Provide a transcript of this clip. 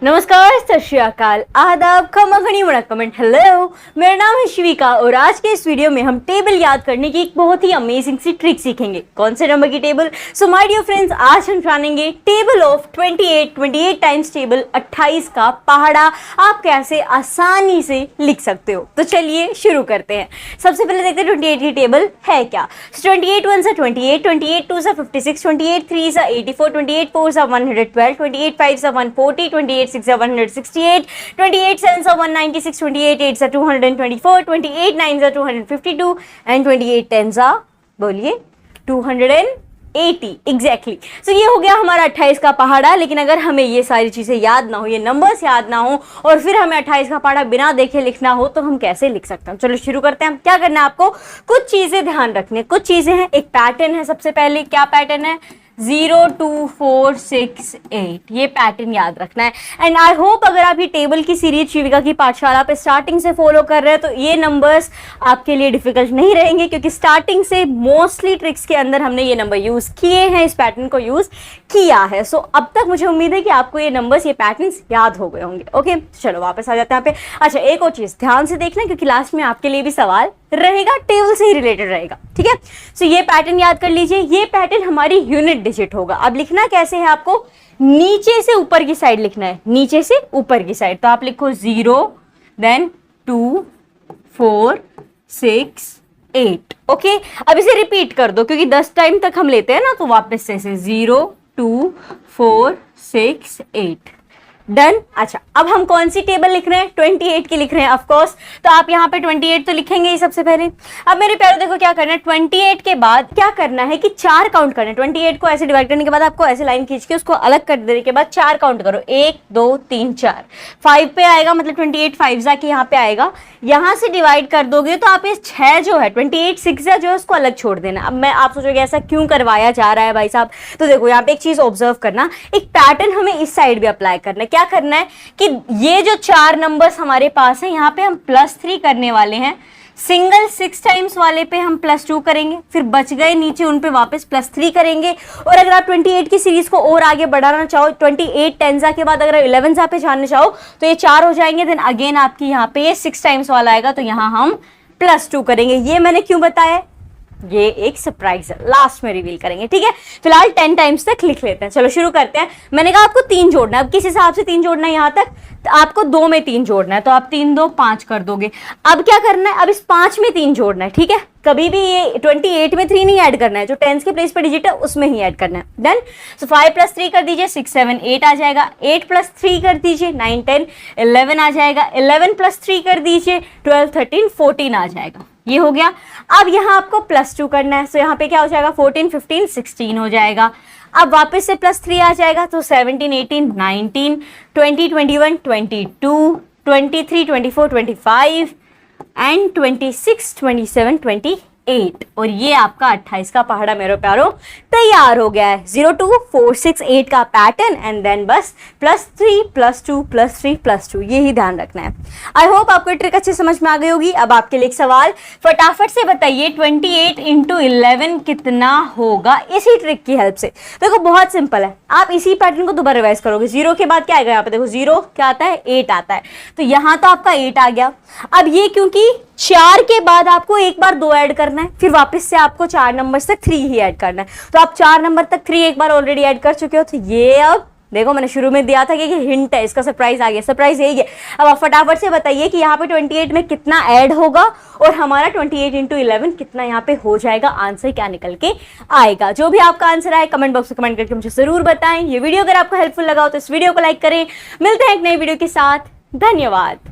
नमस्कार, सत श्री अकाल, आदाब, खमा खनी बड़ा कमेंट, हेलो। मेरा नाम है शिविका और आज के इस वीडियो में हम टेबल याद करने की एक बहुत ही अमेजिंग सी ट्रिक सीखेंगे। कौन से नंबर की table? So my dear friends, आज हम जानेंगे टेबल ऑफ 28 टाइम्स टेबल 28 का पहाड़ा आप कैसे आसानी से लिख सकते हो। तो चलिए शुरू करते हैं। सबसे पहले देखते हैं 28 की टेबल है क्या। 28 1 28, 28 2 56, 28 3 84, 28 4 112, 28 5 140, 28 6 168, 28 7 196, 28 8 224, 28 9 252 एंड 28 10 बोलिए 280 एग्जैक्टली। सो ये हो गया हमारा 28 का पहाड़ा। लेकिन अगर हमें ये सारी चीजें याद ना हो, ये नंबर्स याद ना हो और फिर हमें 28 का पहाड़ा बिना देखे लिखना हो तो हम कैसे लिख सकते हैं? चलो शुरू करते हैं। क्या करना है आपको? कुछ चीजें ध्यान रखनी है, कुछ चीजें हैं। एक पैटर्न है। सबसे पहले क्या पैटर्न है? 0 2 4 6 8, ये पैटर्न याद रखना है। एंड आई होप अगर आप ये टेबल की सीरीज शिविका की पाठशाला पे स्टार्टिंग से फॉलो कर रहे हैं तो ये नंबर्स आपके लिए डिफिकल्ट नहीं रहेंगे, क्योंकि स्टार्टिंग से मोस्टली ट्रिक्स के अंदर हमने ये नंबर यूज किए हैं, इस पैटर्न को यूज किया है। सो अब तक मुझे उम्मीद है कि आपको ये नंबर्स, ये पैटर्न्स याद हो गए होंगे। ओके, चलो वापस आ जाते हैं यहाँ पे। अच्छा, एक और चीज ध्यान से देखना, क्योंकि लास्ट में आपके लिए भी सवाल रहेगा, टेबल से ही रिलेटेड रहेगा, ठीक है। सो ये पैटर्न याद कर लीजिए। ये पैटर्न हमारी यूनिट डिजिट होगा। अब लिखना कैसे है आपको? नीचे से ऊपर की साइड लिखना है, नीचे से ऊपर की साइड। तो आप लिखो 0 देन 2 4 6 8। ओके, अब इसे रिपीट कर दो, क्योंकि 10 टाइम तक हम लेते हैं ना, तो वापस से 0 2 4 6 8 डन। अच्छा, अब हम कौन सी टेबल लिख रहे हैं? 28 की लिख रहे हैं ऑफ कोर्स। तो आप यहाँ पे 28 तो लिखेंगे ही सबसे पहले। अब मेरे प्यारे देखो क्या करना है, 28 के बाद क्या करना है कि 4 काउंट करना है। 28 को ऐसे डिवाइड करने के बाद आपको ऐसे लाइन खींच के उसको अलग कर देने के बाद 4 काउंट करो। 1 2 3 4 5 पे आएगा, मतलब 28 5 जाके यहाँ पे आएगा। यहाँ से डिवाइड कर दोगे तो आप इस 6 जो है 28 6 जो है उसको अलग छोड़ देना। अब मैं आप सोचोगे ऐसा क्यों करवाया जा रहा है भाई साहब? तो देखो यहाँ पे एक चीज ऑब्जर्व करना, एक पैटर्न हमें इस साइड भी अप्लाई करना है। क्या करना है कि ये जो 4 नंबर्स हमारे पास हैं, यहाँ पे हम +3 करने वाले हैं। सिंगल 6 टाइम्स वाले पे हम +2 करेंगे, फिर बच गए नीचे उन पे वापस +3 करेंगे। और अगर आप 28 की सीरीज को और आगे बढ़ाना चाहो, 28 10 के बाद अगर 11 पे जाना चाहो तो ये 4 हो जाएंगे। देन अगेन आपकी यहाँ पे ये 6 टाइम्स वाला आएगा, तो यहाँ हम +2 करेंगे। ये मैंने क्यों बताया? ये एक सरप्राइज है, लास्ट में रिवील करेंगे, ठीक है। फिलहाल 10 टाइम्स तक लिख लेते हैं। चलो शुरू करते हैं। मैंने कहा आपको 3 जोड़ना है। अब किस हिसाब से 3 जोड़ना है? यहाँ तक तो आपको 2 में 3 जोड़ना है, तो आप 3 2 5 कर दोगे। अब क्या करना है? अब इस 5 में 3 जोड़ना है, ठीक है। कभी भी ये 28 में 3 नहीं ऐड करना है, जो 10 के प्लेस पे डिजिट है उसमें ही ऐड करना है। डन। सो 5 + 3 कर दीजिए, 6 7 8 आ जाएगा। 8 + 3 कर दीजिए, 9 10 11 आ जाएगा। 11 + 3 कर दीजिए, 12 13 14 आ जाएगा। ये हो गया। अब यहाँ आपको +2 करना है, सो यहाँ पे क्या हो जाएगा? 14 15 16 हो जाएगा। अब वापस से +3 आ जाएगा, तो 17 18 19 20 21 22 23 24 25 एंड 26 27 28। और ये आपका 28 का पहाड़ा मेरे प्यारो तैयार हो गया है। 0 2 4 6 8 का पैटर्न एंड देन बस +3 +2 +3 +2, ये ही ध्यान रखना है। आई होप आपको ट्रिक अच्छे समझ में आ गई होगी। अब आपके लिए एक सवाल, फटाफट से बताइए 28 × 11 कितना होगा इसी ट्रिक की हेल्प से। देखो बहुत सिंपल है, आप इसी पैटर्न को दोबारा रिवाइज करोगे। 0 के बाद क्या आएगा? यहाँ पे देखो 0 क्या आता है? 8 आता है, तो यहाँ तो आपका 8 आ गया। अब ये क्योंकि 4 के बाद आपको एक बार 2 ऐड करना है, फिर वापस से आपको 4 नंबर तक 3 ही ऐड करना है, तो आप 4 नंबर तक 3 एक बार ऑलरेडी ऐड कर चुके हो। तो ये अब देखो मैंने शुरू में दिया था कि हिंट है, इसका सरप्राइज आ गया। सरप्राइज यही है। अब आप फटाफट से बताइए कि यहाँ पे 28 में कितना ऐड होगा और हमारा 28 × 11 कितना यहाँ पे हो जाएगा। आंसर क्या निकल के आएगा? जो भी आपका आंसर आए कमेंट बॉक्स में कमेंट करके मुझे जरूर बताएं। ये वीडियो अगर आपको हेल्पफुल लगा हो तो इस वीडियो को लाइक करें। मिलते हैं एक नई वीडियो के साथ। धन्यवाद।